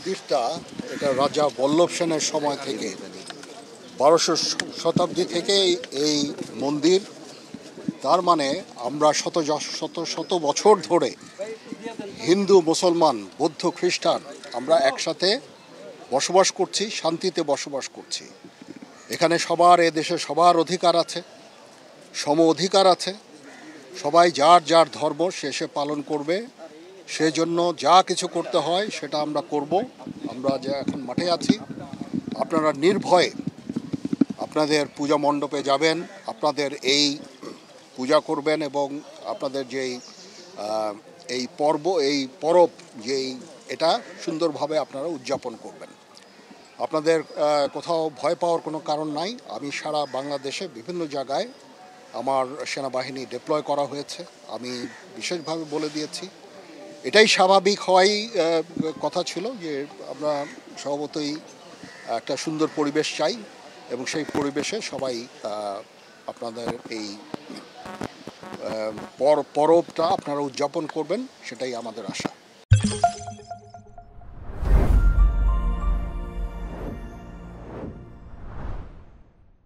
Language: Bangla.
মন্দিরটা এটা রাজা বল্লভ সেনের সময় থেকে 1200 শতাব্দী থেকে এই মন্দির। তার মানে আমরা শত শত শত বছর ধরে হিন্দু, মুসলমান, বৌদ্ধ, খ্রিস্টান আমরা একসাথে বসবাস করছি, শান্তিতে বসবাস করছি। এখানে সবার, এ দেশে সবার অধিকার আছে, সম অধিকার আছে। সবাই যার যার ধর্ম সে পালন করবে। সেজন্য যা কিছু করতে হয় সেটা আমরা করব। আমরা যে এখন মাঠে আছি, আপনারা নির্ভয়ে আপনাদের পূজা মণ্ডপে যাবেন, আপনাদের এই পূজা করবেন এবং আপনাদের যেই এই পরব যেই এটা সুন্দরভাবে আপনারা উদযাপন করবেন। আপনাদের কোথাও ভয় পাওয়ার কোনো কারণ নাই। আমি সারা বাংলাদেশে বিভিন্ন জায়গায় আমার সেনাবাহিনী ডিপ্লয় করা হয়েছে। আমি বিশেষভাবে বলে দিয়েছি, এটাই স্বাভাবিক হওয়াই কথা ছিল যে আমরা স্বভাবতই একটা সুন্দর পরিবেশ চাই এবং সেই পরিবেশে সবাই আপনাদের এই পরবটা আপনারা উদযাপন করবেন, সেটাই আমাদের আশা।